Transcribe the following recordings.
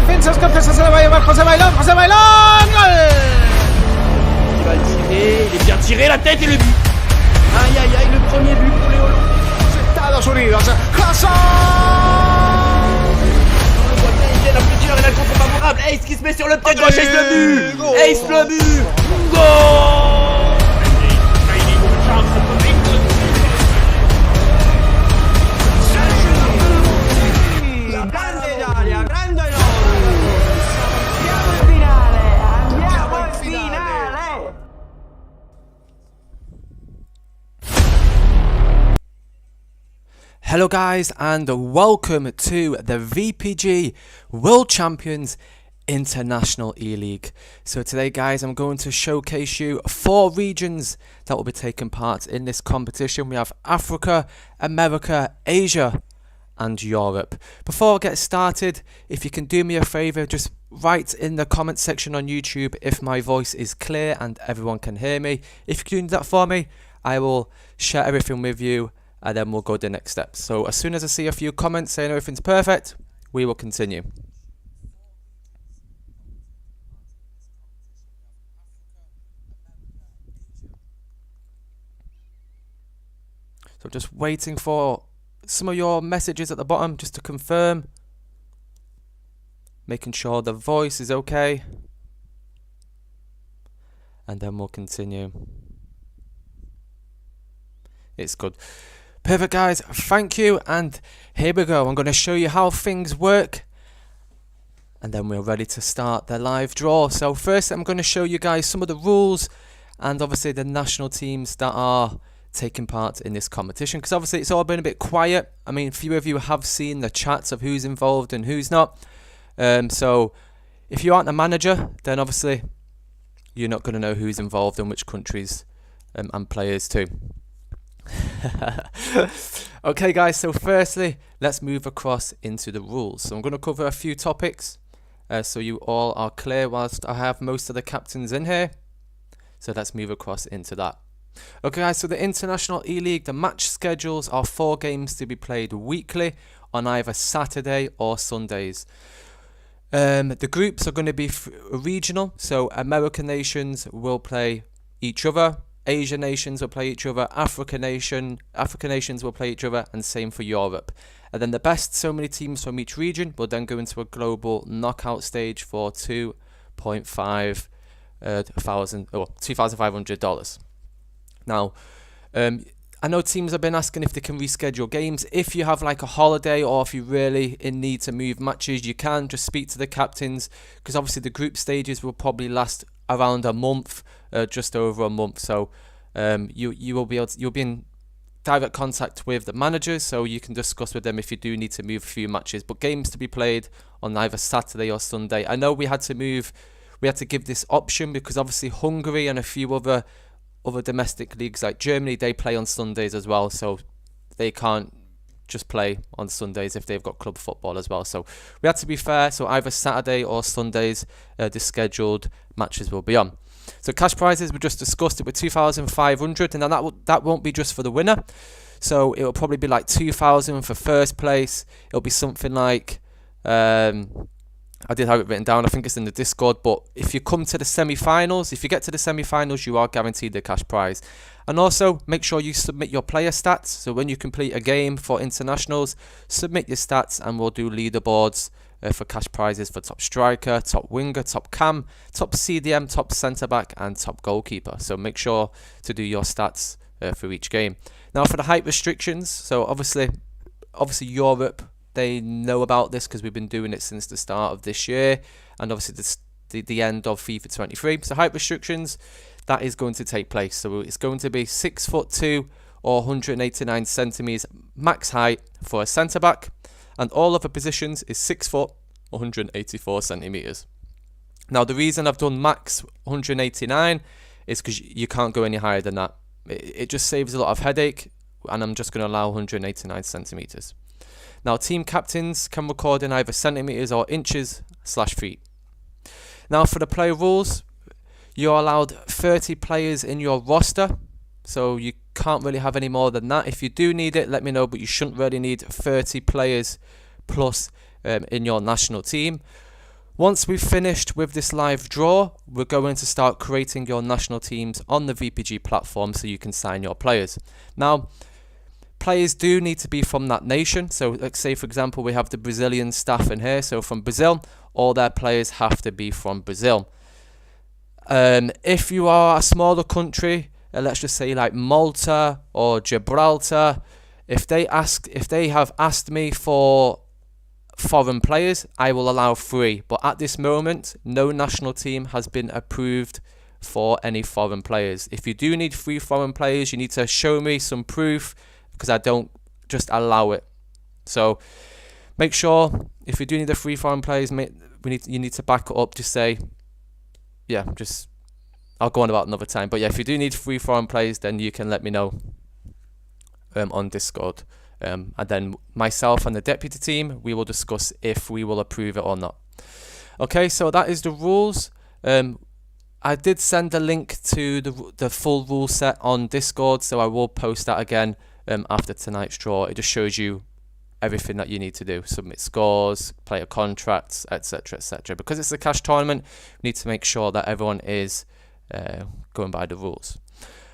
defensa, Scarpesa se la va a llevar José Bailón, ¡Gol! Il va le tirer, il est bien tiré, la tête et le but. Aïe aïe aïe, le premier but pour les Hollandais. Estados Unidos, Hazard. On voit bien, il vient la plusieurs et la contre favorable. Ace qui se met sur le pied gauche, Ace le but. Ace le but. Goal. Grande Italia, grande noi! Siamo in finale! Hello guys and welcome to the VPG World Champions International eLeague. So today guys I'm going to showcase you 4 regions that will be taking part in this competition. We have Africa, America, Asia and Europe. Before I get started, if you can do me a favour, just write in the comment section on YouTube if my voice is clear and everyone can hear me. If you can do that for me, I will share everything with you and then we'll go to the next steps. So as soon as I see a few comments saying everything's perfect, we will continue. So just waiting for some of your messages at the bottom just to confirm. Making sure the voice is okay. And then we'll continue. It's good. Perfect guys, thank you, and here we go. I'm going to show you how things work and then we're ready to start the live draw. So first I'm going to show you guys some of the rules and obviously the national teams that are taking part in this competition, because obviously it's all been a bit quiet. I mean, a few of you have seen the chats of who's involved and who's not. So if you aren't a manager, then obviously you're not going to know who's involved and which countries and players too. Okay guys, so firstly let's move across into the rules. So I'm going to cover a few topics so you all are clear whilst I have most of the captains in here. So let's move across into that. Okay guys, so the International eLeague, the match schedules are 4 games to be played weekly on either Saturday or Sundays. The groups are going to be regional, so American nations will play each other, Asian nations will play each other, African nations will play each other, and same for Europe. And then the best so many teams from each region will then go into a global knockout stage for $2,500. Now, I know teams have been asking if they can reschedule games. If you have like a holiday or if you're really in need to move matches, you can just speak to the captains, because obviously the group stages will probably last around a month, just over a month. So you'll be in direct contact with the managers, so you can discuss with them if you do need to move a few matches. But games to be played on either Saturday or Sunday. I know we had to give this option because obviously Hungary and a few other domestic leagues like Germany, they play on Sundays as well, so they can't just play on Sundays if they've got club football as well. So we had to be fair, so either Saturday or Sundays the scheduled matches will be on. So cash prizes, we just discussed it with 2,500, and then that won't be just for the winner, so it will probably be like 2,000 for first place. It'll be something like I did have it written down, I think it's in the Discord, but if you come to the semi-finals, if you get to the semi-finals, you are guaranteed the cash prize. And also, make sure you submit your player stats, so when you complete a game for internationals, submit your stats and we'll do leaderboards for cash prizes for top striker, top winger, top cam, top CDM, top centre-back and top goalkeeper. So make sure to do your stats for each game. Now for the height restrictions, so obviously Europe, they know about this because we've been doing it since the start of this year, and obviously the end of FIFA 23. So height restrictions, that is going to take place. So it's going to be 6'2" or 189 centimeters max height for a centre back, and all other positions is 6 foot 184 centimeters. Now the reason I've done max 189 is because you can't go any higher than that. It just saves a lot of headache, and I'm just going to allow 189 centimeters. Now team captains can record in either centimeters or inches/feet. Now for the player rules, you're allowed 30 players in your roster, so you can't really have any more than that. If you do need it, let me know, but you shouldn't really need 30 players plus in your national team. Once we've finished with this live draw, we're going to start creating your national teams on the VPG platform so you can sign your players. Now players do need to be from that nation. So let's say for example we have the Brazilian staff in here, so from Brazil, all their players have to be from Brazil. If you are a smaller country, let's just say like Malta or Gibraltar, if they have asked me for foreign players, I will allow 3, but at this moment no national team has been approved for any foreign players. If you do need 3 foreign players, you need to show me some proof, because I don't just allow it. So make sure if you do need the free foreign players, you need to back it up. Just say, yeah, just I'll go on about another time. But yeah, if you do need free foreign players, then you can let me know on Discord. And then myself and the deputy team, we will discuss if we will approve it or not. Okay, so that is the rules. I did send a link to the full rule set on Discord, so I will post that again after tonight's draw. It just shows you everything that you need to do: submit scores, player contracts, etc., etc. Because it's a cash tournament, we need to make sure that everyone is going by the rules.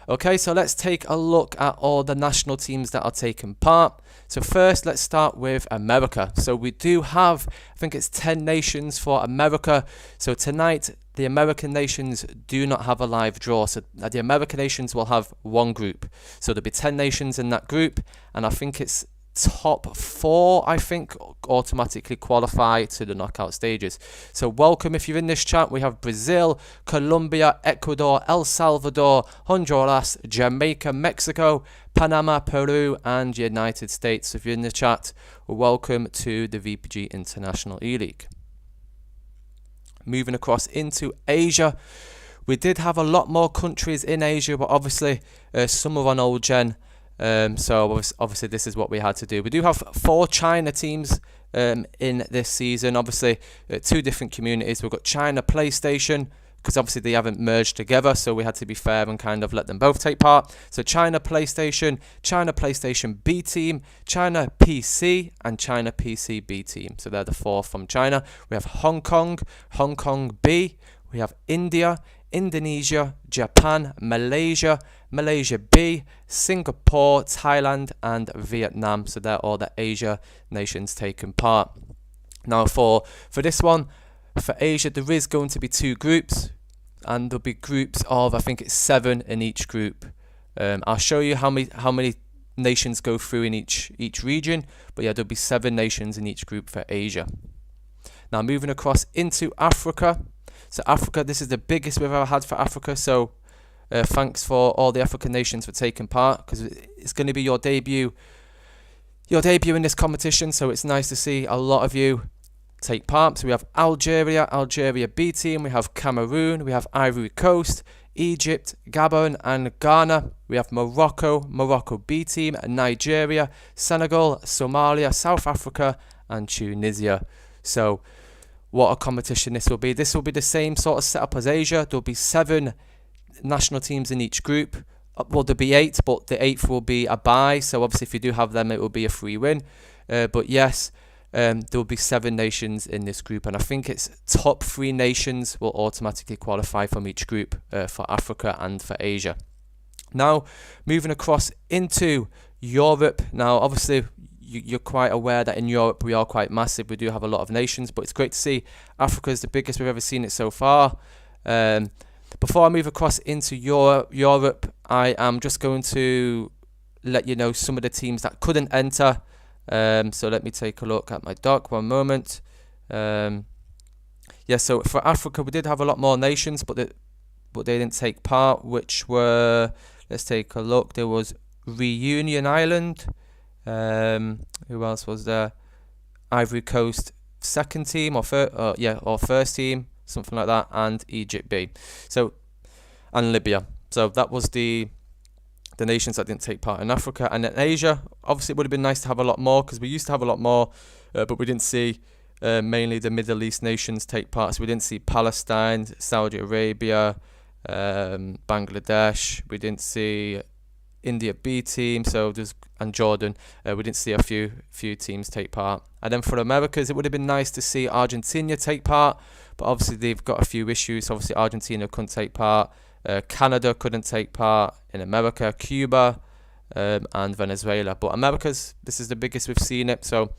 Okay, so let's take a look at all the national teams that are taking part. So first, let's start with America. So we do have, I think it's 10 nations for America. So tonight, the American nations do not have a live draw. So the American nations will have one group. So there'll be 10 nations in that group. And I think it's top 4, I think, automatically qualify to the knockout stages. So welcome if you're in this chat. We have Brazil, Colombia, Ecuador, El Salvador, Honduras, Jamaica, Mexico, Panama, Peru, and United States. So if you're in the chat, welcome to the VPG International eLeague. Moving across into Asia, we did have a lot more countries in Asia, but obviously some are on old gen. So obviously this is what we had to do. We do have 4 China teams in this season. Obviously 2 different communities. We've got China PlayStation, because obviously they haven't merged together, so we had to be fair and kind of let them both take part. So China PlayStation B team, China PC, and China PC B team. So they're the 4 from China. We have Hong Kong B. We have India, Indonesia, Japan, Malaysia B, Singapore, Thailand, and Vietnam. So they're all the Asia nations taking part. Now for this one, for Asia, there is going to be 2 groups, and there'll be groups of, I think it's 7 in each group. I'll show you how many nations go through in each region, but yeah, there'll be 7 nations in each group for Asia. Now moving across into Africa. So Africa, this is the biggest we've ever had for Africa. So thanks for all the African nations for taking part, because it's going to be your debut in this competition. So it's nice to see a lot of you take part. So we have Algeria B team. We have Cameroon. We have Ivory Coast, Egypt, Gabon, and Ghana. We have Morocco B team, Nigeria, Senegal, Somalia, South Africa, and Tunisia. So what a competition this will be. This will be the same sort of setup as Asia. There'll be 7 national teams in each group. Well, there'll be 8, but the 8th will be a bye. So obviously if you do have them, it will be a free win. But yes, there will be 7 nations in this group. And I think it's top 3 nations will automatically qualify from each group for Africa and for Asia. Now, moving across into Europe. Now, obviously, you're quite aware that in Europe we are quite massive. We do have a lot of nations, but it's great to see Africa is the biggest we've ever seen it so far. Before I move across into Europe, I am just going to let you know some of the teams that couldn't enter. So let me take a look at my doc, one moment. Yeah, so for Africa we did have a lot more nations, but they didn't take part, which were, let's take a look. There was Reunion Island. Who else was there? Ivory Coast second team or first team, something like that, and Egypt B. So, and Libya. So that was the nations that didn't take part in Africa. And in Asia, obviously it would have been nice to have a lot more, because we used to have a lot more, but we didn't see mainly the Middle East nations take part. So we didn't see Palestine, Saudi Arabia, Bangladesh. We didn't see India B team, and Jordan. We didn't see a few teams take part. And then for Americas, it would have been nice to see Argentina take part, but obviously they've got a few issues. Obviously Argentina couldn't take part, Canada couldn't take part in America, Cuba, and Venezuela. But Americas, this is the biggest we've seen it. So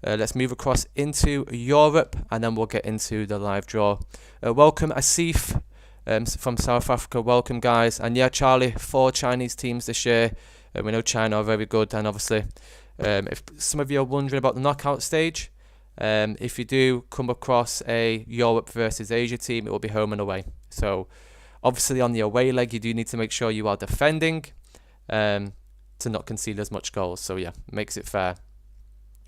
let's move across into Europe, and then we'll get into the live draw. Welcome Asif from South Africa. Welcome, guys. And yeah, Charlie, 4 Chinese teams this year. We know China are very good, and obviously if some of you are wondering about the knockout stage, if you do come across a Europe versus Asia team, it will be home and away. So obviously on the away leg, you do need to make sure you are defending to to not concede as much goals. So yeah, makes it fair.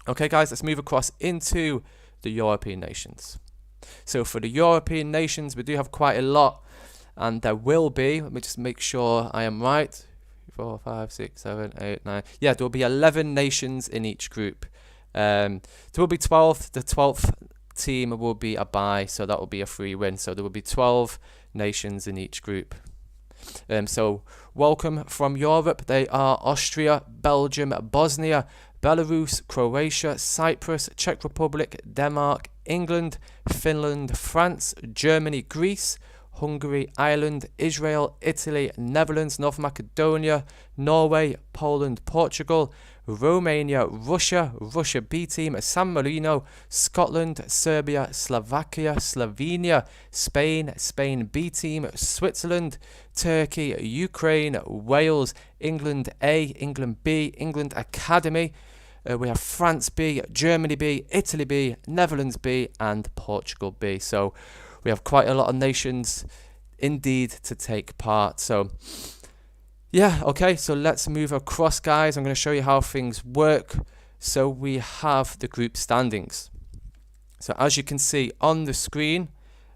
Okay guys, let's move across into the European nations. So for the European nations, we do have quite a lot, and there will be, let me just make sure I am right, 4, 5, 6, 7, 8, 9, yeah, there will be 11 nations in each group. There will be 12, the 12th team will be a bye, so that will be a free win, so there will be 12 nations in each group. So welcome from Europe, they are Austria, Belgium, Bosnia, Belarus, Croatia, Cyprus, Czech Republic, Denmark, England, Finland, France, Germany, Greece, Hungary, Ireland, Israel, Italy, Netherlands, North Macedonia, Norway, Poland, Portugal, Romania, Russia, Russia B team, San Marino, Scotland, Serbia, Slovakia, Slovenia, Spain, Spain B team, Switzerland, Turkey, Ukraine, Wales, England A, England B, England Academy. We have France B, Germany B, Italy B, Netherlands B, and Portugal B. So we have quite a lot of nations indeed to take part. So yeah, okay, so let's move across, guys. I'm going to show you how things work. So we have the group standings. So as you can see on the screen,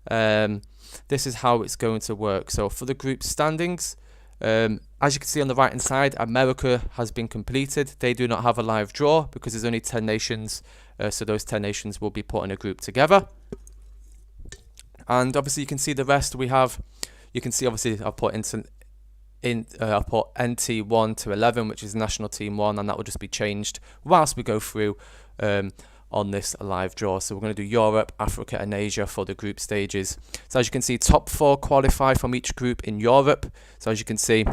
this is how it's going to work. So for the group standings, as you can see on the right hand side, America has been completed. They do not have a live draw because there's only 10 nations, so those 10 nations will be put in a group together. And obviously you can see the rest we have. You can see obviously I've put I've put NT1 to 11, which is national team 1, and that will just be changed whilst we go through on this live draw. So we're going to do Europe, Africa and Asia for the group stages. So as you can see, top 4 qualify from each group in Europe. So as you can see,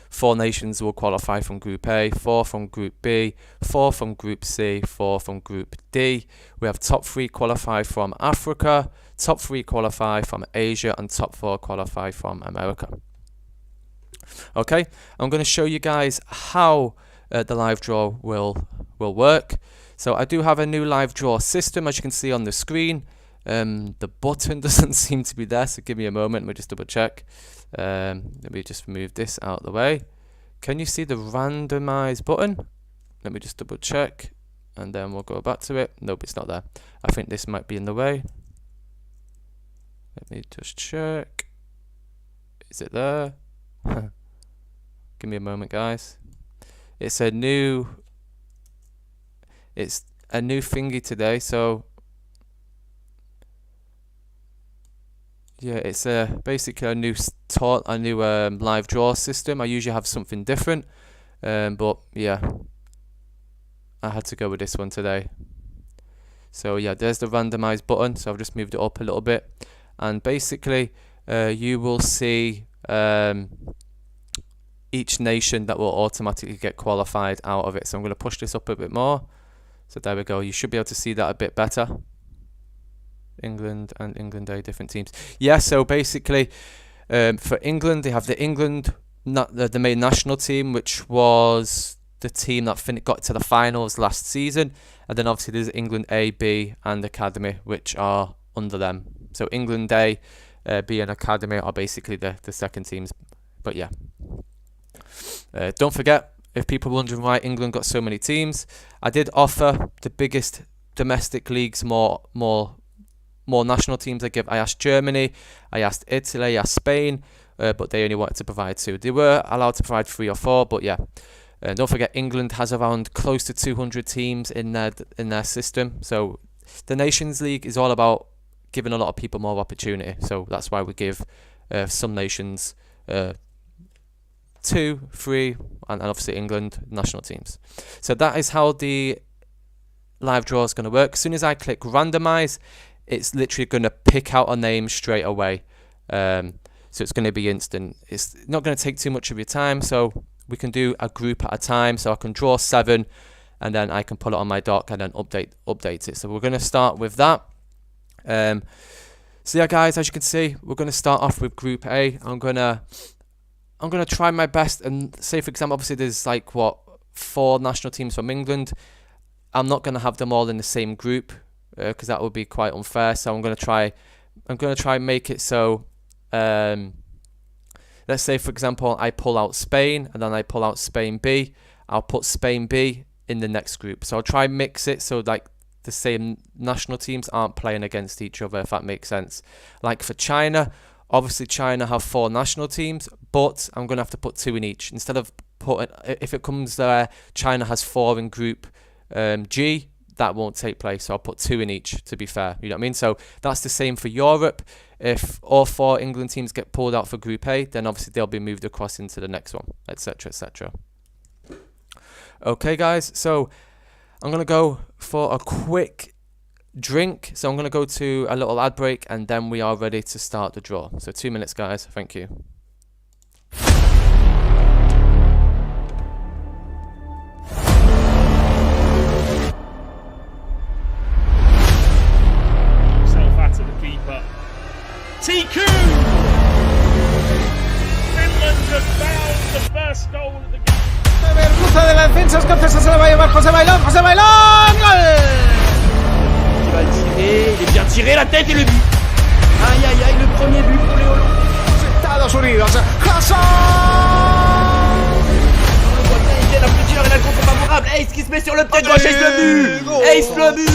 4 nations will qualify from Group A, 4 from Group B, 4 from Group C, 4 from Group D. We have top 3 qualify from Africa, top 3 qualify from Asia, and top 4 qualify from America. Okay, I'm going to show you guys how the live draw will work. So I do have a new live draw system, as you can see on the screen. The button doesn't seem to be there, so give me a moment, let me just double check. Let me just remove this out of the way. Can you see the randomize button? Let me just double check, and then we'll go back to it. Nope, it's not there. I think this might be in the way. Let me just check. Is it there? Give me a moment, guys. It's a new thingy today, so yeah, it's basically a new live draw system. I usually have something different, but yeah, I had to go with this one today. So yeah, there's the randomize button, so I've just moved it up a little bit, and basically you will see each nation that will automatically get qualified out of it. So I'm going to push this up a bit more. So there we go. You should be able to see that a bit better. England and England A, different teams. Yeah, so basically for England, they have the the main national team, which was the team that got to the finals last season. And then obviously there's England A, B and Academy, which are under them. So England A, B and Academy are basically the second teams. But yeah. Don't forget, if people are wondering why England got so many teams, I did offer the biggest domestic leagues more national teams. I asked Germany, I asked Italy, I asked Spain, but they only wanted to provide 2. They were allowed to provide 3 or 4, but yeah. Don't forget, England has around close to 200 teams in their system. So the Nations League is all about giving a lot of people more opportunity. So that's why we give some nations 2, 3, and obviously England national teams. So that is how the live draw is going to work. As soon as I click randomize, it's literally going to pick out a name straight away. So it's going to be instant. It's not going to take too much of your time, so we can do a group at a time. So I can draw 7, and then I can put it on my dock and then update it. So we're going to start with that. So yeah, guys, as you can see, we're going to start off with Group A. I'm gonna try my best, and say for example, obviously there's like 4 national teams from England. I'm not gonna have them all in the same group because that would be quite unfair. So I'm gonna try and make it so let's say for example I pull out Spain and then I pull out Spain B, I'll put Spain B in the next group. So I'll try and mix it so like the same national teams aren't playing against each other, if that makes sense. Like for China, obviously China have 4 national teams, but I'm going to have to put 2 in each. Instead of putting, if it comes there, China has 4 in group G, that won't take place. So I'll put 2 in each, to be fair. You know what I mean? So that's the same for Europe. If all 4 England teams get pulled out for Group A, then obviously they'll be moved across into the next one, etc., etc. Okay, guys. So I'm going to go for a quick drink. So I'm going to go to a little ad break and then we are ready to start the draw. So 2 minutes, guys. Thank you. TQ! Finland have found the first goal of the game. Merluza de la defensa, Escocesa se la va a llevar José Bailón, José Bailón, ¡gol! Il va le tirer, il est bien tiré, la tête et le but. Aïe aïe aïe, le premier but pour les Hollandais. Estados Unidos, Hazard! On le voit bien, il vient à plusieurs et là le contre favorable. Ace qui se met sur le pied gauche, Ace le but. Ace le but.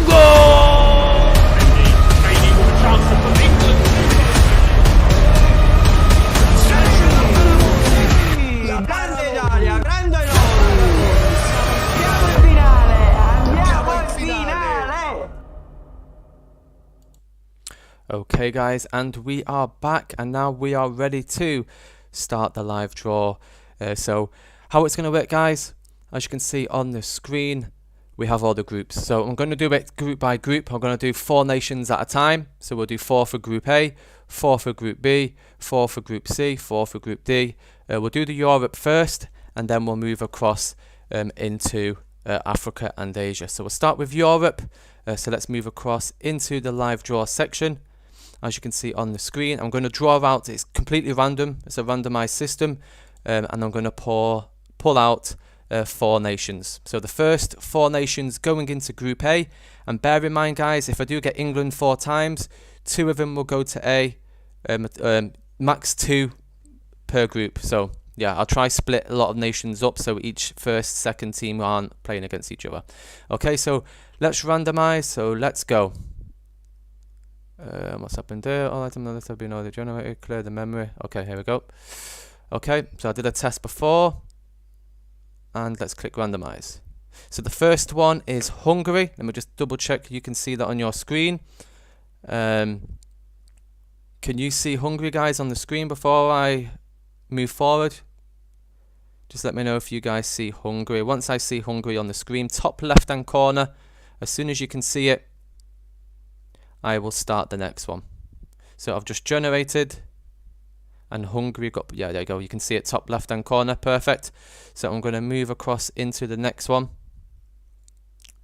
Goal! Maybe with a chance to put England. Okay, guys, and we are back, and now we are ready to start the live draw. So how it's going to work, guys, as you can see on the screen, we have all the groups. So I'm going to do it group by group. I'm going to do 4 nations at a time. So we'll do 4 for Group A, 4 for Group B, 4 for Group C, 4 for Group D. We'll do the Europe first, and then we'll move across into Africa and Asia. So we'll start with Europe. So let's move across into the live draw section. As you can see on the screen, I'm going to draw out, it's completely random, it's a randomized system, and I'm going to pull out 4 nations. So the first 4 nations going into Group A, and bear in mind, guys, if I do get England 4 times, 2 of them will go to A, max 2 per group. So yeah, I'll try split a lot of nations up so each first, second team aren't playing against each other. Okay, so let's randomize, so let's go. What's happened there? All items that have been already generated. Clear the memory. Okay, here we go. Okay, so I did a test before, and let's click randomize. So the first one is Hungary. Let me just double check. You can see that on your screen. Can you see Hungary, guys, on the screen before I move forward? Just let me know if you guys see Hungary. Once I see Hungary on the screen, top left hand corner, as soon as you can see it, I will start the next one. So I've just generated, and Hungary got, yeah, there you go, you can see it top left hand corner, perfect. So I'm going to move across into the next one.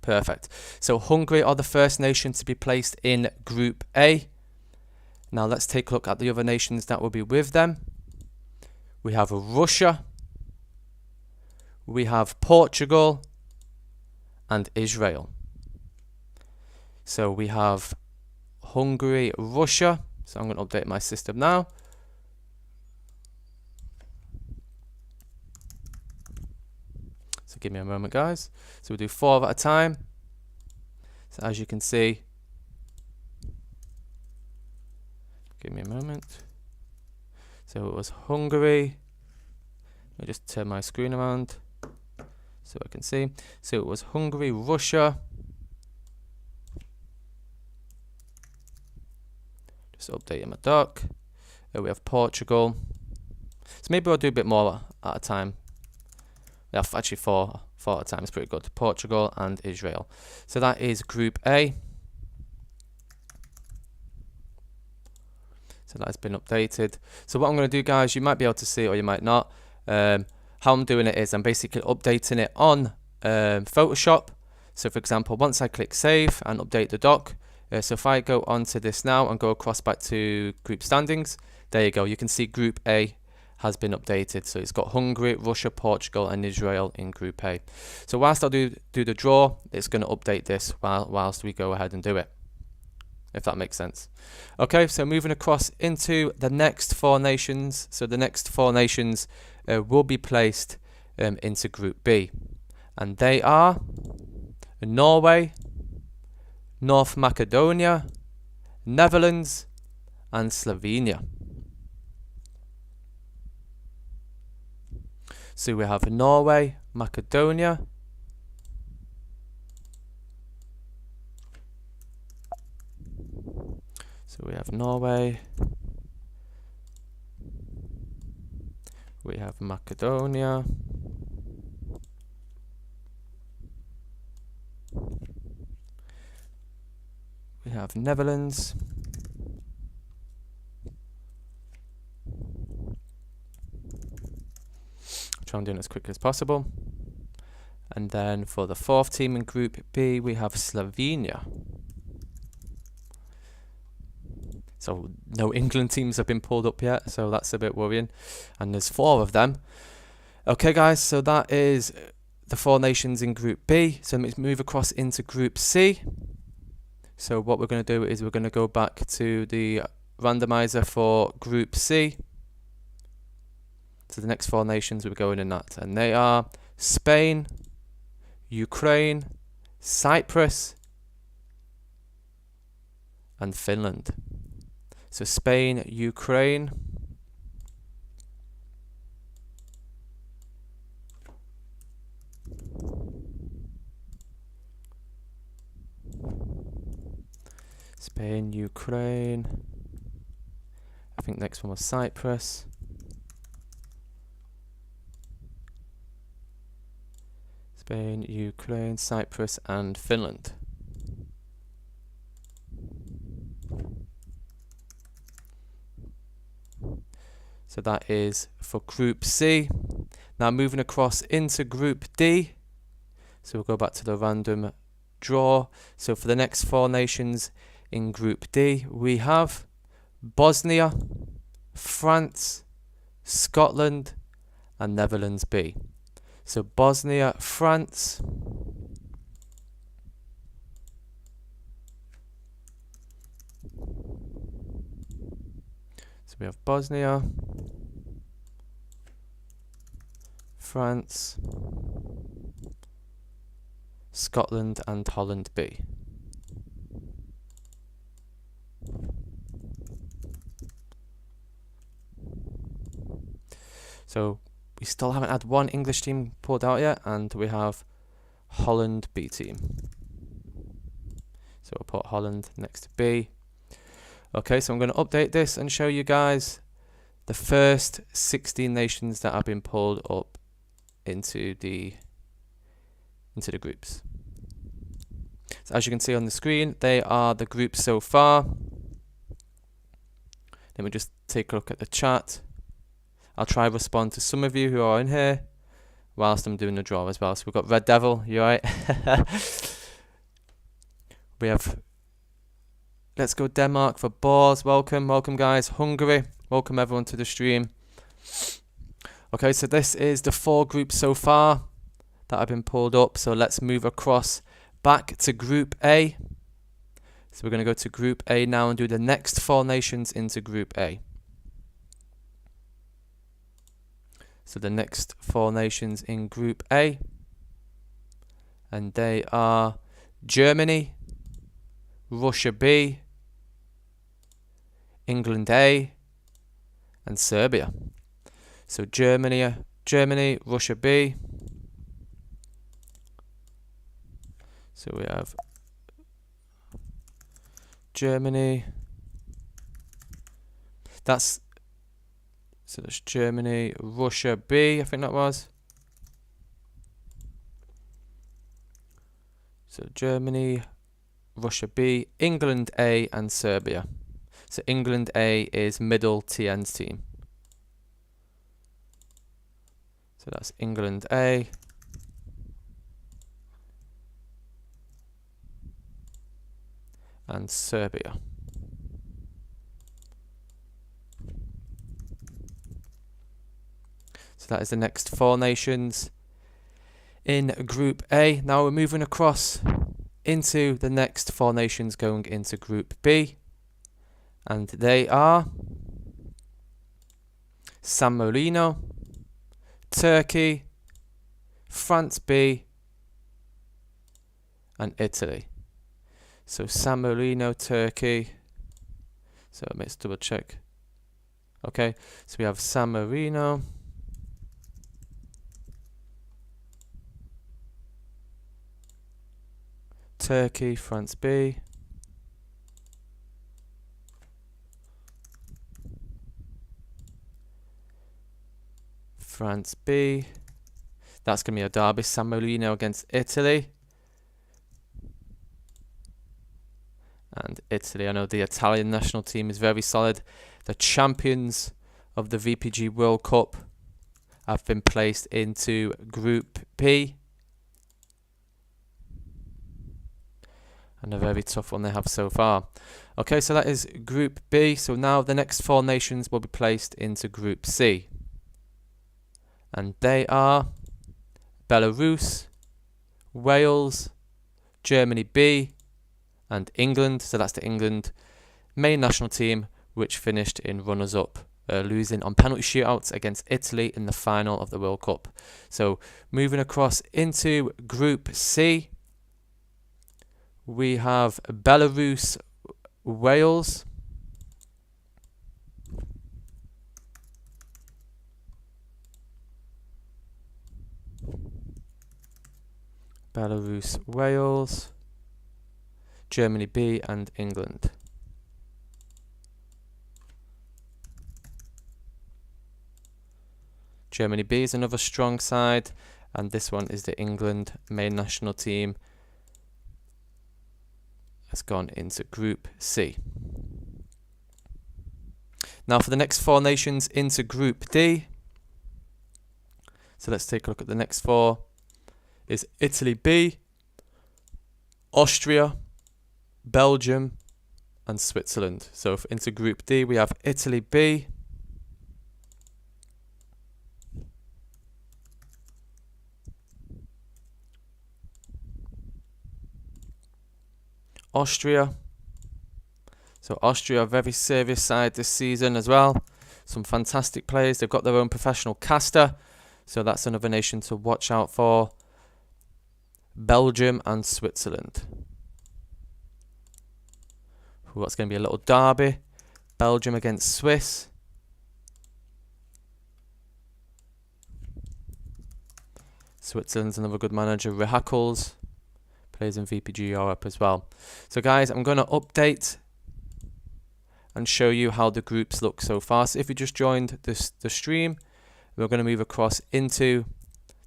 Perfect. So Hungary are the first nation to be placed in Group A. Now let's take a look at the other nations that will be with them. We have Russia, we have Portugal, and Israel. So we have Hungary, Russia. So I'm going to update my system now. So give me a moment, guys. So we'll do 4 at a time. So as you can see, give me a moment. So it was Hungary. I'll just turn my screen around so I can see. So it was Hungary, Russia. Just updating my doc. We have Portugal. So maybe I'll do a bit more at a time. Yeah, actually 4 at a time is pretty good. Portugal and Israel. So that is Group A. So that has been updated. So what I'm going to do, guys, you might be able to see it or you might not. How I'm doing it is I'm basically updating it on Photoshop. So for example, once I click save and update the doc, so if I go onto this now and go across back to group standings, there you go. You can see Group A has been updated. So it's got Hungary, Russia, Portugal, and Israel in Group A. So whilst I do the draw, it's going to update this whilst we go ahead and do it. if that makes sense. Okay, so moving across into the next 4 nations. So the next 4 nations will be placed into Group B. And they are Norway, North Macedonia, Netherlands, and Slovenia. So we have Norway, Macedonia, so we have Norway, we have Macedonia, we have Netherlands, try and do it as quickly as possible. And then for the 4th team in Group B, we have Slovenia. So no England teams have been pulled up yet, so that's a bit worrying. And there's 4 of them. Okay, guys, so that is the 4 nations in Group B. So let's move across into Group C. So what we're going to do is we're going to go back to the randomizer for Group C. So the next 4 nations we're going in that, and they are Spain, Ukraine, Cyprus, and Finland. So Spain, Ukraine, Spain, Ukraine, I think next one was Cyprus, Spain, Ukraine, Cyprus, and Finland. So that is for Group C. Now moving across into Group D. So we'll go back to the random draw. So for the next 4 nations in Group D, we have Bosnia, France, Scotland, and Netherlands B. So Bosnia, France, so we have Bosnia, France, Scotland, and Holland B. So we still haven't had 1 English team pulled out yet, and we have Holland B team. So we'll put Holland next to B. Okay, so I'm going to update this and show you guys the first 16 nations that have been pulled up into the groups. So as you can see on the screen, they are the groups so far. Let me just take a look at the chat. I'll try to respond to some of you who are in here whilst I'm doing the draw as well. So we've got Red Devil, you alright? We have Let's Go Denmark for Boars, welcome guys. Hungary, welcome everyone to the stream. Okay, so this is the 4 groups so far that have been pulled up. So let's move across back to Group A. So we're going to go to Group A now and do the next 4 nations into Group A. So the next 4 nations in Group A, and they are Germany, Russia B, England A, and Serbia. So Germany, Russia B. So we have Germany. So that's Germany, Russia B, I think that was. So Germany, Russia B, England A, and Serbia. So England A is middle TN's team. So that's England A. And Serbia. So that is the next 4 nations in Group A. Now we're moving across into the next 4 nations going into Group B. And they are San Marino, Turkey, France B, and Italy. So San Marino, Turkey. So let's double check. Okay, so we have San Marino, Turkey, France B, France B. That's going to be a derby. San Marino against Italy. And Italy, I know the Italian national team is very solid. The champions of the VPG World Cup have been placed into Group B. And a very tough one they have so far. Okay, so that is Group B. So now the next 4 nations will be placed into Group C. And they are Belarus, Wales, Germany B, and England. So that's the England main national team, which finished in runners-up, losing on penalty shootouts against Italy in the final of the World Cup. So moving across into Group C, we have Belarus, Wales, Belarus, Wales, Germany B, and England. Germany B is another strong side, and this one is the England main national team. Has gone into Group C. Now for the next 4 nations into Group D. So let's take a look at the next 4. Is Italy B, Austria, Belgium, and Switzerland. So into Group D we have Italy B, Austria. So Austria, a very serious side this season as well. Some fantastic players. They've got their own professional caster. So that's another nation to watch out for. Belgium and Switzerland. What's going to be a little derby. Belgium against Swiss. Switzerland's another good manager, Rehakels. Plays in VPG Europe as well. So guys, I'm going to update and show you how the groups look so far. So if you just joined the stream, we're going to move across into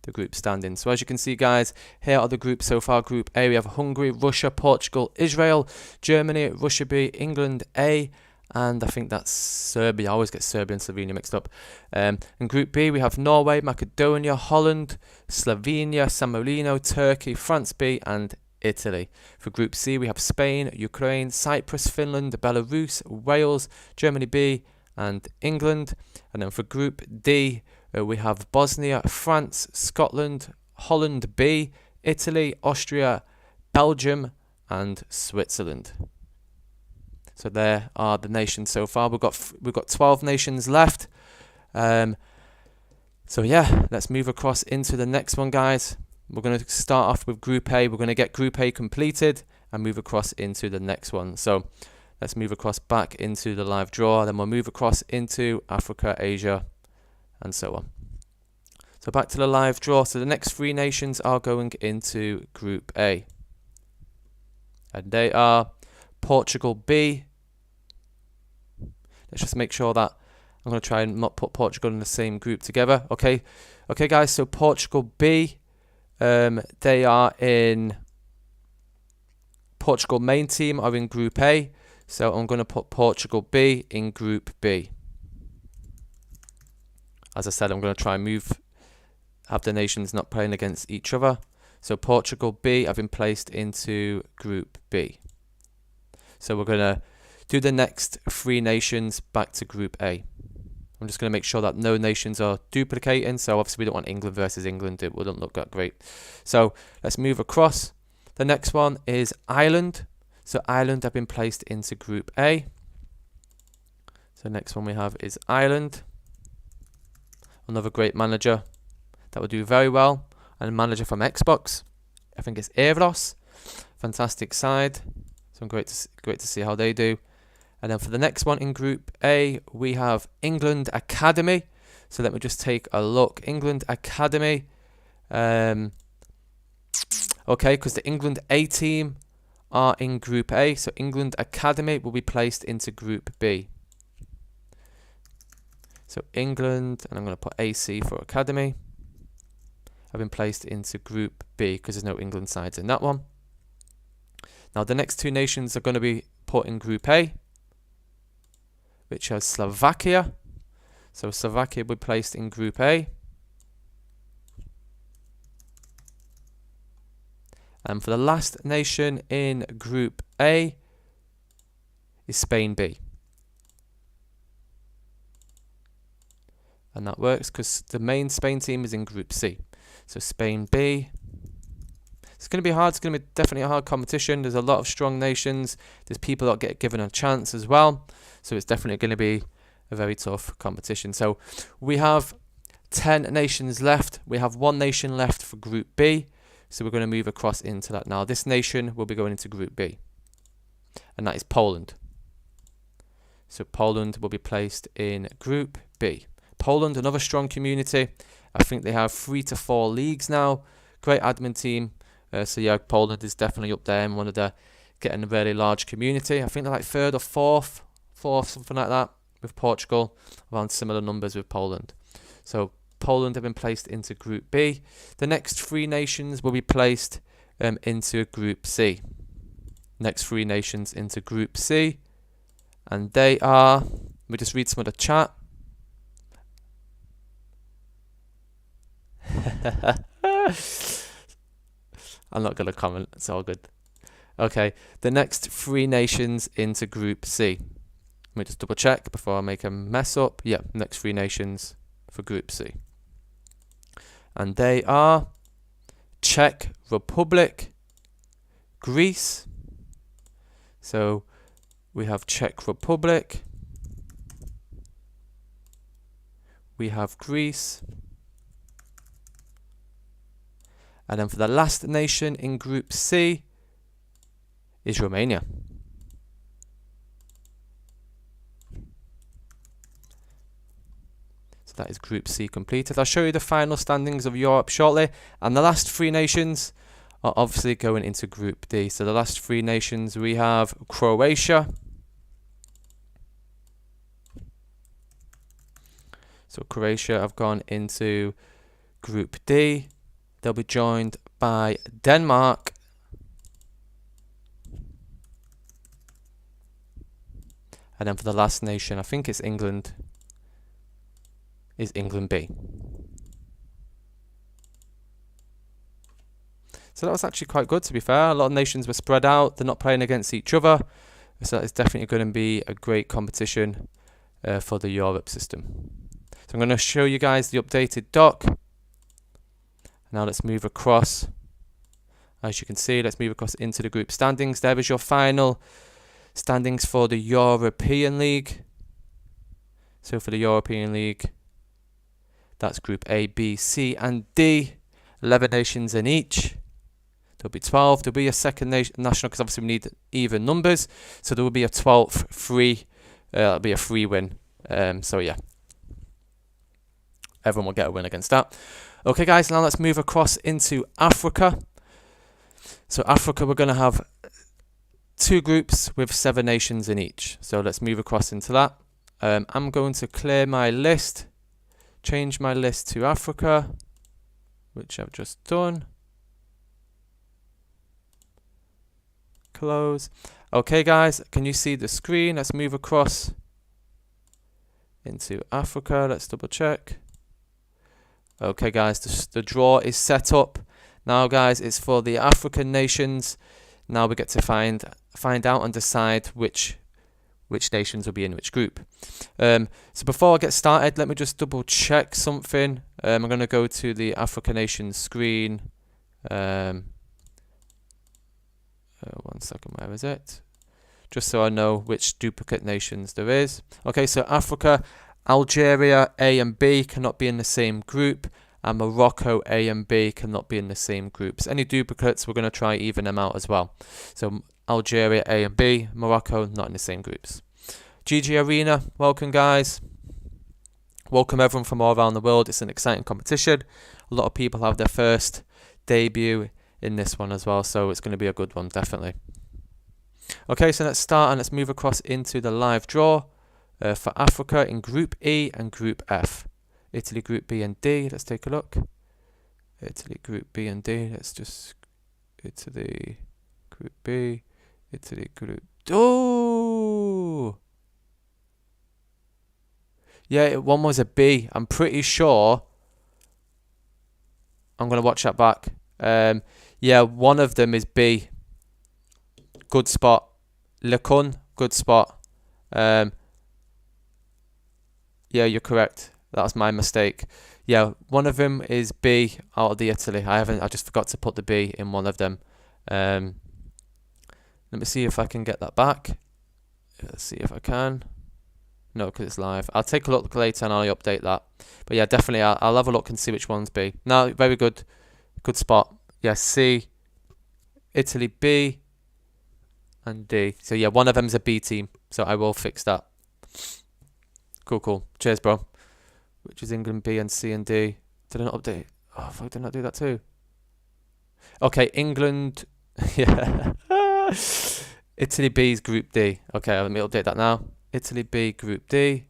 the group standing. So as you can see guys, here are the groups so far. Group A, we have Hungary, Russia, Portugal, Israel, Germany, Russia B, England A, and I think that's Serbia. I always get Serbia and Slovenia mixed up. In Group B, we have Norway, Macedonia, Holland, Slovenia, San Marino, Turkey, France B, and Italy. For Group C, we have Spain, Ukraine, Cyprus, Finland, Belarus, Wales, Germany B, and England. And then for Group D, we have Bosnia, France, Scotland, Holland B, Italy, Austria, Belgium, and Switzerland. So there are the nations so far. We've got 12 nations left. So yeah, let's move across into the next one, guys. We're going to start off with Group A. We're going to get Group A completed and move across into the next one. So let's move across back into the live draw. Then we'll move across into Africa, Asia, and so on. So back to the live draw. So the next 3 nations are going into Group A. And they are Portugal B. Let's just make sure that I'm going to try and not put Portugal in the same group together. Okay, guys. So Portugal B, they are in Portugal main team are in Group A. So I'm going to put Portugal B in Group B. As I said, I'm going to try and have the nations not playing against each other. So Portugal B have been placed into Group B. So we're going to do the next 3 nations back to Group A. I'm just going to make sure that no nations are duplicating. So obviously we don't want England versus England. It wouldn't look that great. So let's move across. The next one is Ireland. So Ireland have been placed into Group A. So next one we have is Ireland. Another great manager that will do very well. And a manager from Xbox. I think it's eLeague. Fantastic side. So great to see how they do. And then for the next one in Group A, we have England Academy. So let me just take a look. England Academy. Okay, because the England A team are in Group A. So England Academy will be placed into Group B. So England, and I'm going to put AC for Academy, have been placed into Group B because there's no England sides in that one. Now the next two nations are going to be put in Group A, which has Slovakia. So Slovakia will be placed in Group A. And for the last nation in Group A is Spain B. And that works because the main Spain team is in Group C. So Spain B. It's going to be hard. It's going to be definitely a hard competition. There's a lot of strong nations. There's people that get given a chance as well. So it's definitely going to be a very tough competition. So we have 10 nations left. We have one nation left for Group B. So we're going to move across into that now. This nation will be going into Group B. And that is Poland. So Poland will be placed in Group B. Poland, another strong community. I think they have 3 to 4 leagues now. Great admin team. So yeah, Poland is definitely up there and one of the getting a very large community. I think they're like 3rd or 4th, something like that, with Portugal. Around similar numbers with Poland. So Poland have been placed into Group B. The next 3 nations will be placed into Group C. Next 3 nations into Group C. And they are, let me just read some of the chat. I'm not going to comment, it's all good. Okay, the next 3 nations into Group C. Let me just double check before I make a mess up. Yeah, next 3 nations for Group C. And they are Czech Republic, Greece. So we have Czech Republic. We have Greece. And then for the last nation in Group C is Romania. So that is Group C completed. I'll show you the final standings of Europe shortly. And the last 3 nations are obviously going into Group D. So the last 3 nations, we have Croatia. So Croatia have gone into Group D. They'll be joined by Denmark. And then for the last nation, I think it's England, is England B. So that was actually quite good, to be fair. A lot of nations were spread out. They're not playing against each other. So that is definitely going to be a great competition for the Europe system. So I'm going to show you guys the updated doc. Now let's move across. As you can see, let's move across into the group standings. There is your final standings for the European League. So for the European League, that's Group A, B, C and D. 11 nations in each. There'll be 12. There'll be a second national because obviously we need even numbers. So there will be a 12th free. It'll be a free win. So yeah, everyone will get a win against that. Okay guys, now let's move across into Africa. So Africa, we're going to have 2 groups with 7 nations in each. So let's move across into that. I'm going to clear my list, change my list to Africa, which I've just done. Close. Okay guys, can you see the screen? Let's move across into Africa. Let's double check. Okay guys, the draw is set up. Now guys, it's for the African nations. Now we get to find out and decide which nations will be in which group. So before I get started, let me just double check something. I'm going to go to the African nations screen. One second, where is it? Just so I know which duplicate nations there is. Okay, so Africa, Algeria, A and B cannot be in the same group, and Morocco, A and B cannot be in the same groups. Any duplicates, we're going to try even them out as well. So Algeria, A and B, Morocco, not in the same groups. GG Arena, welcome guys. Welcome everyone from all around the world. It's an exciting competition. A lot of people have their first debut in this one as well, so it's going to be a good one, definitely. Okay, so let's start and let's move across into the live draw for Africa in Group E and Group F. Italy Group B and D, let's take a look. Italy Group B and D, let's just... Italy Group B, Italy Group... Oh! Yeah, one was a B. I'm pretty sure... I'm going to watch that back. Yeah, one of them is B. Good spot. Lecun, good spot. Yeah, you're correct. That was my mistake. Yeah, one of them is B out of the Italy. I just forgot to put the B in one of them. Let me see if I can get that back. Let's see if I can. No, because it's live. I'll take a look later and I'll update that. But yeah, definitely I'll have a look and see which one's B. No, very good. Good spot. Yeah, C, Italy B, and D. So yeah, one of them's a B team. So I will fix that. Cool. Cheers, bro. Which is England B and C and D. Did I not update? Oh, fuck, did I not do that too? Okay, England. Yeah. Italy B is Group D. Okay, let me update that now. Italy B, Group D.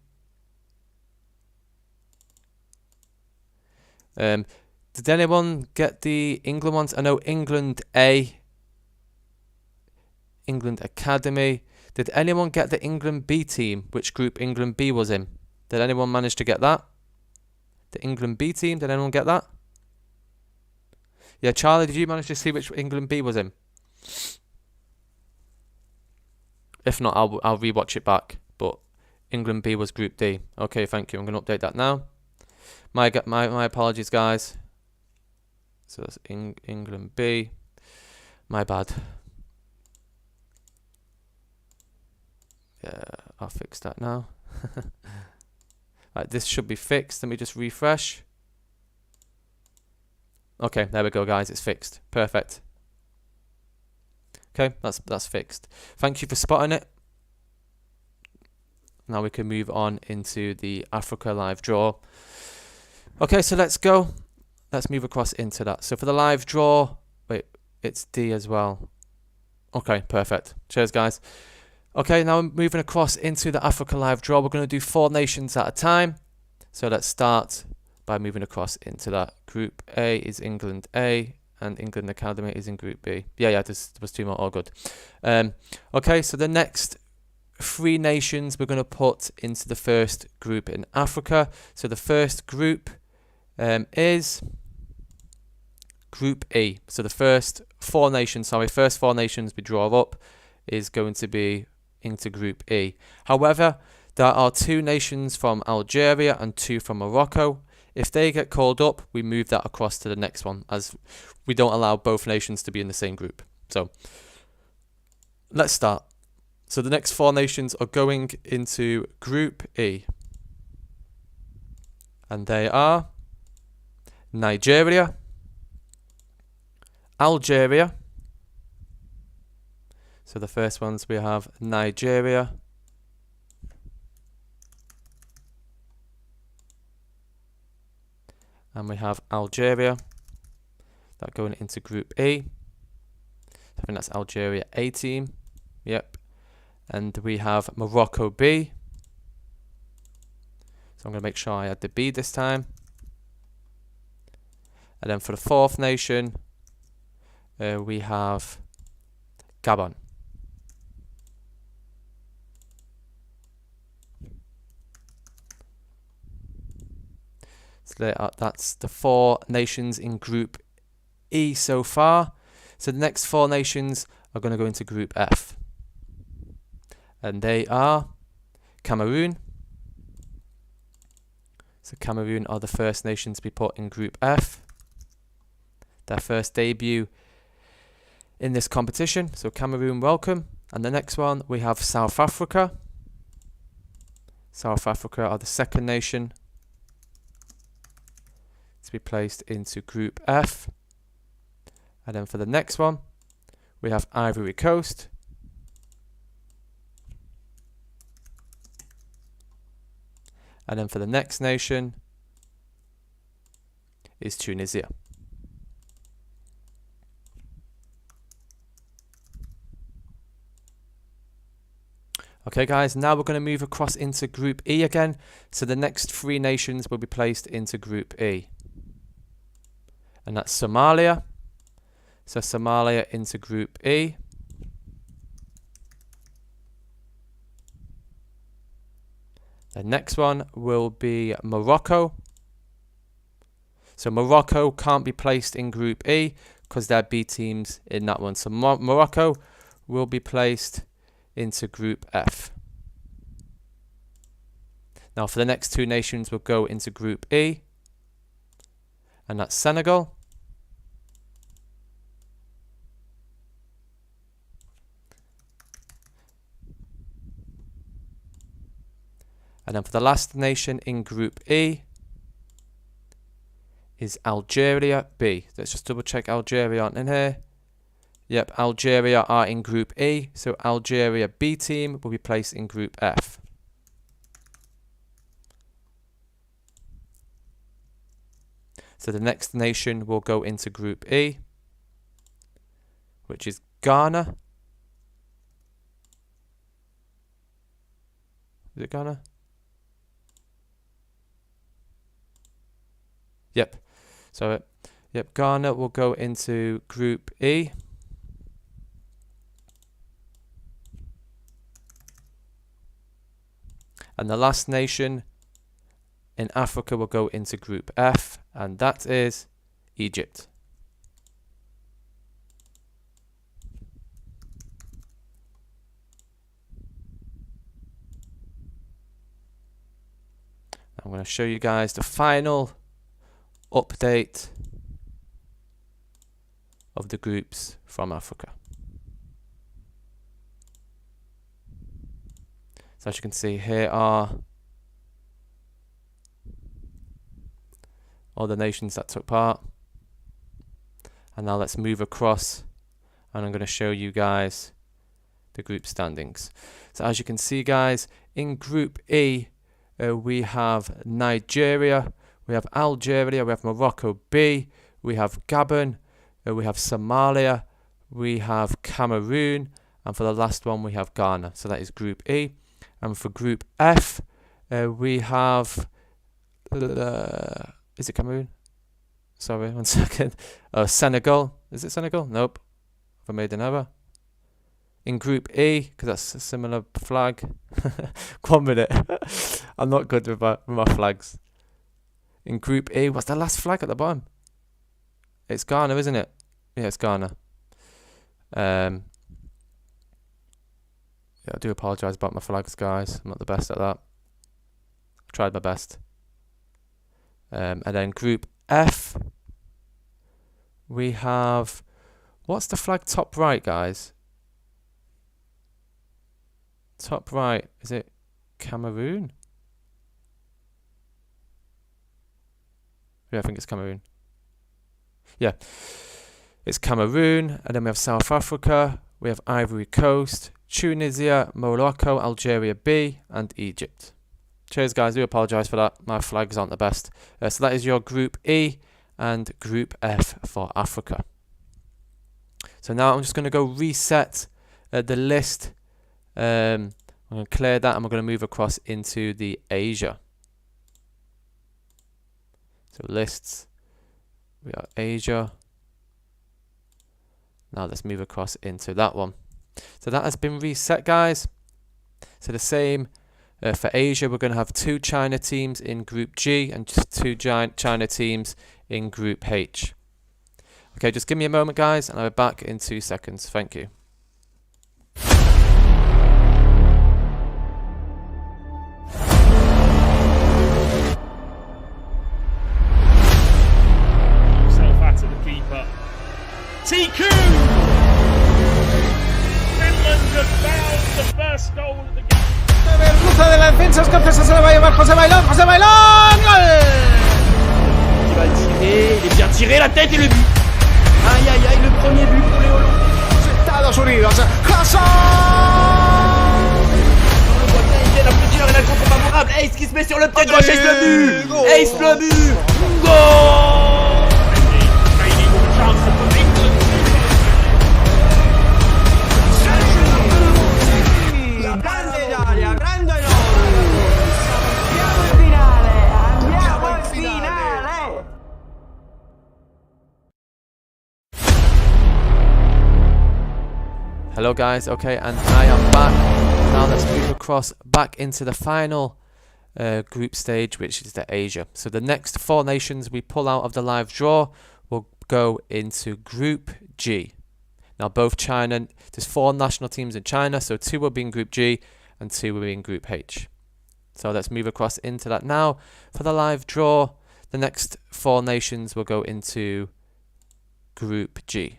Did anyone get the England ones? I know England A. England Academy. Did anyone get the England B team? Which group England B was in? Did anyone manage to get that? The England B team, did anyone get that? Yeah, Charlie, did you manage to see which England B was in? If not, I'll rewatch it back. But England B was Group D. Okay, thank you. I'm going to update that now. My apologies, guys. So that's England B. My bad. Yeah, I'll fix that now. Right, this should be fixed. Let me just refresh. Okay, there we go, guys. It's fixed. Perfect. Okay, that's fixed. Thank you for spotting it. Now we can move on into the Africa live draw. Okay, so let's go. Let's move across into that. So for the live draw, wait, it's D as well. Okay, perfect. Cheers, guys. Okay, now I'm moving across into the Africa live draw. We're going to do 4 nations at a time. So let's start by moving across into that. Group A is England A, and England Academy is in Group B. Yeah, there was 2 more. All good. Okay, so the next 3 nations we're going to put into the first group in Africa. So the first group is Group E. So the first 4 nations we draw up is going to be into Group E. However, there are 2 nations from Algeria and 2 from Morocco. If they get called up, we move that across to the next one, as we don't allow both nations to be in the same group. So let's start. So the next 4 nations are going into Group E. And they are Nigeria, Algeria. So the first ones we have Nigeria, and we have Algeria. That going into Group E. I think that's Algeria A team. Yep. And we have Morocco B. So I'm going to make sure I add the B this time. And then for the 4th nation, we have Gabon. So that's the 4 nations in Group E so far. So the next 4 nations are going to go into Group F. And they are Cameroon. So Cameroon are the first nation to be put in Group F. Their first debut in this competition. So Cameroon, welcome. And the next one, we have South Africa. South Africa are the second nation to be placed into Group F. And then for the next one, we have Ivory Coast. And then for the next nation is Tunisia. Okay guys, now we're going to move across into Group E again. So the next 3 nations will be placed into Group E. And that's Somalia. So Somalia into Group E. The next one will be Morocco. So Morocco can't be placed in Group E because they're B teams in that one. So Morocco will be placed into Group F. Now for the next 2 nations, we'll go into Group E. And that's Senegal. And then for the last nation in Group E is Algeria B. Let's just double check Algeria aren't in here. Yep, Algeria are in Group E, so Algeria B team will be placed in Group F. So the next nation will go into Group E, which is Ghana. Is it Ghana? Yep. So, yep, Ghana will go into Group E. And the last nation in Africa will go into Group F, and that is Egypt. I'm going to show you guys the final update of the groups from Africa. So as you can see, here are all the nations that took part. And now let's move across and I'm going to show you guys the group standings. So as you can see guys, in Group E we have Nigeria, we have Algeria, we have Morocco B, we have Gabon, we have Somalia, we have Cameroon, and for the last one we have Ghana. So that is Group E. And for Group F, we have, is it Cameroon? Sorry, 1 second. Senegal. Is it Senegal? Nope. Have I made an error? In Group E, because that's a similar flag. 1 minute. I'm not good with my flags. In Group E, what's the last flag at the bottom? It's Ghana, isn't it? Yeah, it's Ghana. Yeah, I do apologise about my flags, guys. I'm not the best at that. I tried my best. And then Group F, we have... What's the flag top right, guys? Top right, is it Cameroon? Yeah, I think it's Cameroon. Yeah, it's Cameroon. And then we have South Africa. We have Ivory Coast, Tunisia, Morocco, Algeria B, and Egypt. Cheers guys, I do apologise for that. My flags aren't the best. So that is your Group E and Group F for Africa. So now I'm just going to go reset the list. I'm going to clear that and we're going to move across into the Asia. So lists, we are Asia. Now let's move across into that one. So that has been reset guys. So the same for Asia, we're going to have 2 China teams in Group G and just 2 China teams in Group H. Okay, just give me a moment guys and I'll be back in 2 seconds. Thank you. Self at the keeper. TQ! found the first goal of the game. Merluza de la defensa escocesa se la va a llevar José Bailón. José Bailón, gol. Il va tirer, il est bien tiré, la tête et le but. Aïe aïe aïe, le premier but pour les Hollandais. Estados Unidos. Hazard. On le voit bien, il vient d'applaudir et la contre favorable. Ace qui se met sur le pied gauche, Ace le but. Ace le but. Goal. Maybe more chance for England. Grande Italia, grande Italia! Andiamo in finale! Andiamo in finale! Hello guys, okay, and I am back. Now let's move across back into the final group stage, which is the Asia. So the next 4 nations we pull out of the live draw will go into Group G. Now both China, there's 4 national teams in China, so 2 will be in Group G and 2 will be in Group H. So let's move across into that now. For the live draw, the next 4 nations will go into Group G.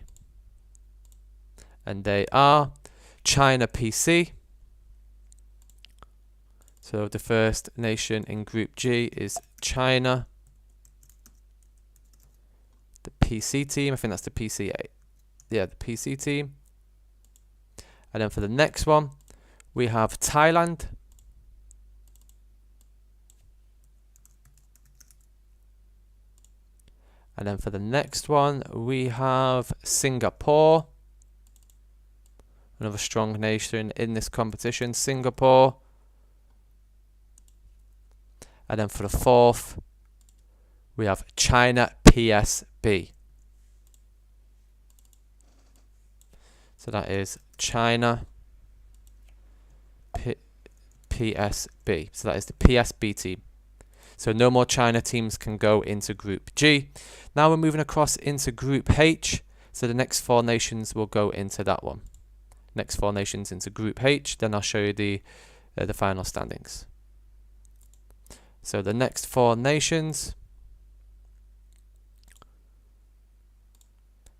And they are China PC. So the first nation in Group G is China. The PC team, I think that's the PCA. Yeah, the PC team. And then for the next one, we have Thailand. And then for the next one, we have Singapore. Another strong nation in this competition, Singapore. And then for the 4th, we have China PSB. So that is China PSB. So that is the PSB team. So no more China teams can go into Group G. Now we're moving across into Group H. So the next 4 nations will go into that one. Next 4 nations into Group H. Then I'll show you the final standings. So the next 4 nations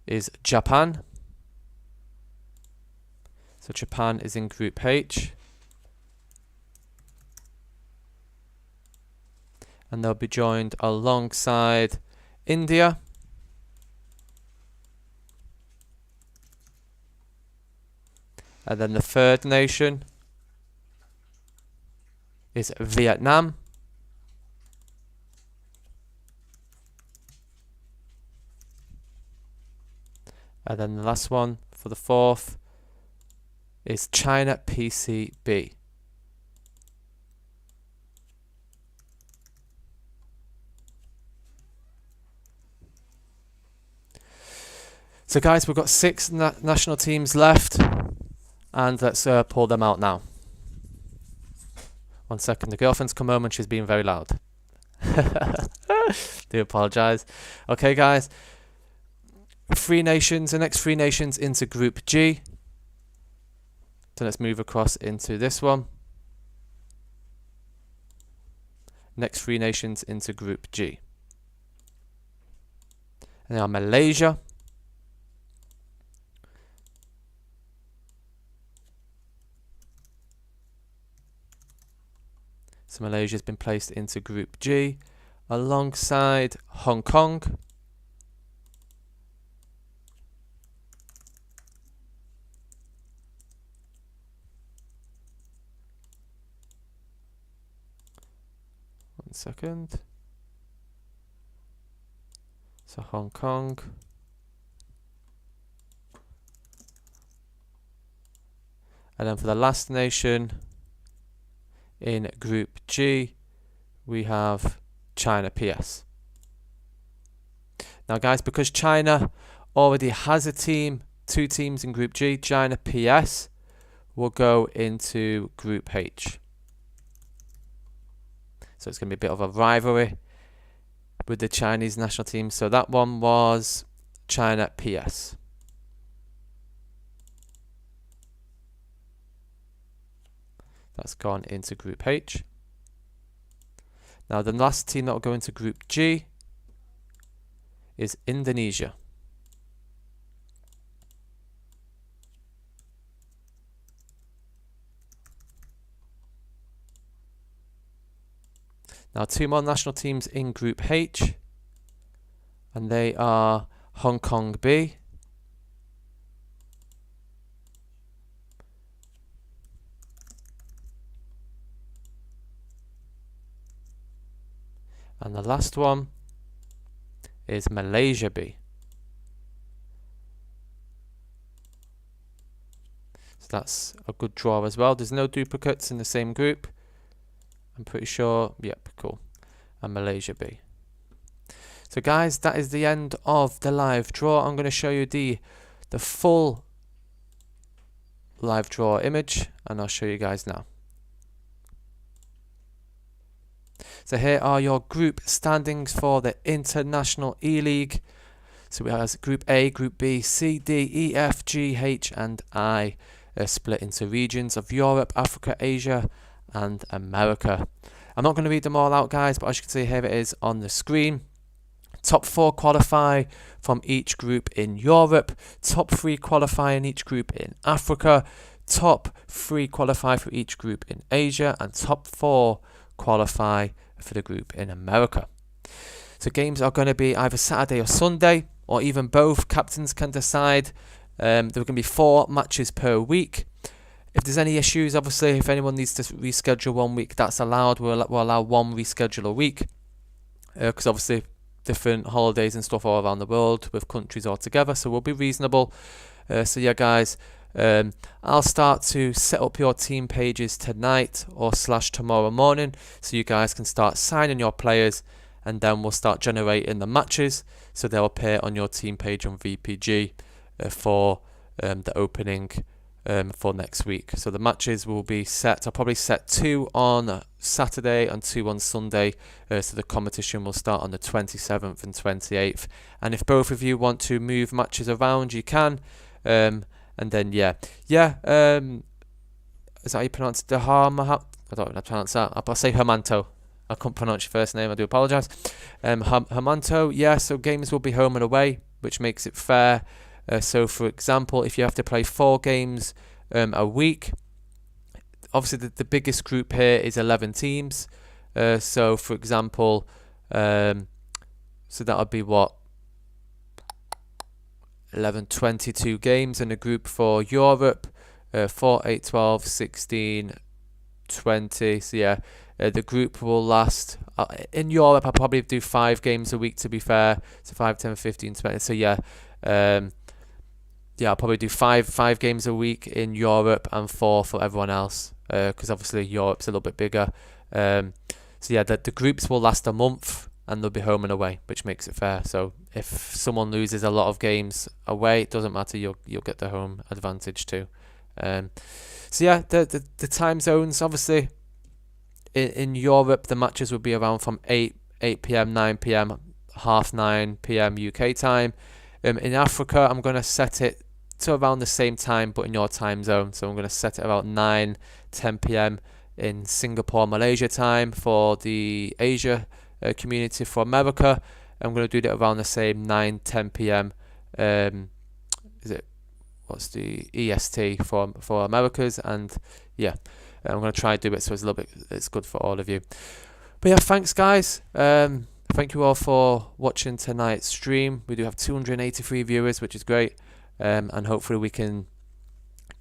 is Japan. So Japan is in Group H. And they'll be joined alongside India. And then the 3rd nation is Vietnam. And then the last one for the 4th is China PCB. So guys, we've got 6 national teams left, and let's pull them out now. 1 second, the girlfriend's come home and she's being very loud. Do apologise. Okay guys, 3 nations, the next 3 nations into Group G. So let's move across into this one. Next 3 nations into Group G. And now Malaysia. So Malaysia's been placed into Group G alongside Hong Kong. Second. So Hong Kong. And then for the last nation in Group G, we have China PS. Now guys, because China already has a team, 2 teams in Group G, China PS will go into Group H. So it's going to be a bit of a rivalry with the Chinese national team. So that one was China PS. That's gone into Group H. Now the last team that will go into Group G is Indonesia. Now 2 more national teams in Group H, and they are Hong Kong B and the last one is Malaysia B. So that's a good draw as well. There's no duplicates in the same group. I'm pretty sure. Yep, cool. And Malaysia B. So guys, that is the end of the live draw. I'm going to show you the full live draw image, and I'll show you guys now. So here are your group standings for the International eLeague. So we have Group A, Group B, C, D, E, F, G, H and I, split into regions of Europe, Africa, Asia and America. I'm not going to read them all out, guys, but as you can see here it is on the screen. Top 4 qualify from each group in Europe, top 3 qualify in each group in Africa, top 3 qualify for each group in Asia, and top 4 qualify for the group in America. So games are going to be either Saturday or Sunday, or even both. Captains can decide. There are going to be 4 matches per week. If there's any issues, obviously, if anyone needs to reschedule 1 week, that's allowed. We'll allow 1 reschedule a week, because obviously different holidays and stuff all around the world with countries all together, so we'll be reasonable. So yeah, guys, I'll start to set up your team pages tonight or / tomorrow morning, so you guys can start signing your players, and then we'll start generating the matches, so they'll appear on your team page on VPG for the opening for next week. So the matches will be set. I'll probably set 2 on Saturday and 2 on Sunday, so the competition will start on the 27th and 28th. And if both of you want to move matches around, you can. And then is that how you pronounce it? I don't know how to pronounce that. I'll say Hermanto. I couldn't pronounce your first name, I do apologise. Hermanto, yeah, so games will be home and away, which makes it fair. So for example, if you have to play 4 games a week, obviously the biggest group here is 11 teams. So for example, so that would be what, 11, 22 games in a group for Europe, 4, 8, 12, 16, 20. So yeah, the group will last, in Europe I'll probably do 5 games a week, to be fair, so 5, 10, 15, 20. So yeah, I'll probably do 5 games a week in Europe and 4 for everyone else, because obviously Europe's a little bit bigger. So yeah, the groups will last a month and they'll be home and away, which makes it fair. So if someone loses a lot of games away, it doesn't matter, you'll get the home advantage too. So yeah, the time zones, obviously in Europe the matches will be around from 8 p.m, 9 p.m, 9:30 p.m. UK time. In Africa, I'm going to set it to around the same time, but in your time zone. So I'm going to set it about 9, 10 p.m. in Singapore, Malaysia time for the Asia community. For America, I'm going to do it around the same 9, 10 p.m. What's the EST for Americas? And yeah, I'm going to try and do it so it's good for all of you. But yeah, thanks guys. Thank you all for watching tonight's stream. We do have 283 viewers, which is great, and hopefully we can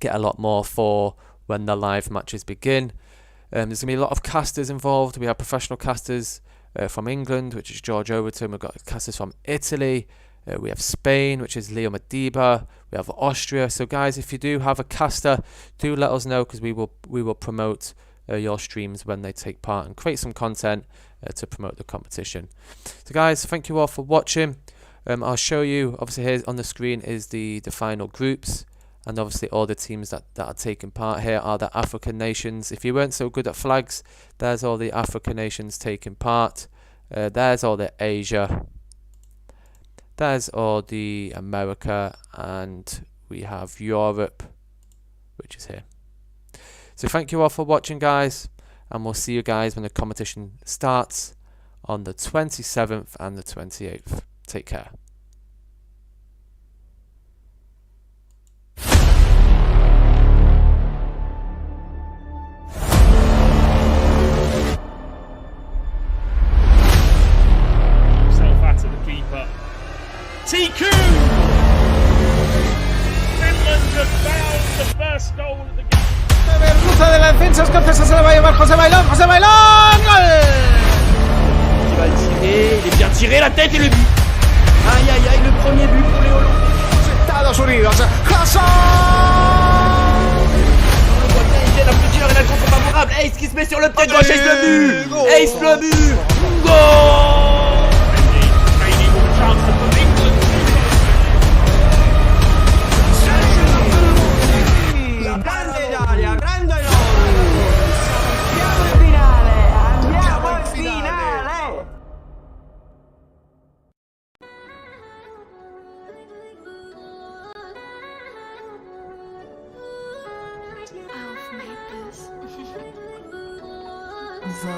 get a lot more for when the live matches begin. There's going to be a lot of casters involved. We have professional casters from England, which is George Overton. We've got casters from Italy. We have Spain, which is Leo Madiba. We have Austria. So guys, if you do have a caster, do let us know, because we will promote your streams when they take part and create some content to promote the competition. So guys, thank you all for watching. I'll show you, obviously here on the screen is the final groups, and obviously all the teams that are taking part here are the African nations. If you weren't so good at flags, there's all the African nations taking part. There's all the Asia, there's all the America, and we have Europe, which is here. So thank you all for watching guys, and we'll see you guys when the competition starts on the 27th and the 28th. Take care. Finland have found the first goal of the game. Merluza de la defensa escocesa se la va a llevar José Bailón. José Bailón, gol. Il va le tirer, il est bien tiré, la tête et le but. Aïe aïe aïe, le premier but pour les Hollandais. Estados Unidos. Hazard. On le voit bien, il vient d'applaudir avec un contre favorable. Ace qui se met sur le pied gauche, Ace le but. Ace le but. Goal. Maybe more chance for England. Grande Italia, grande noi! Andiamo in finale! Andiamo in finale! I've made this. So,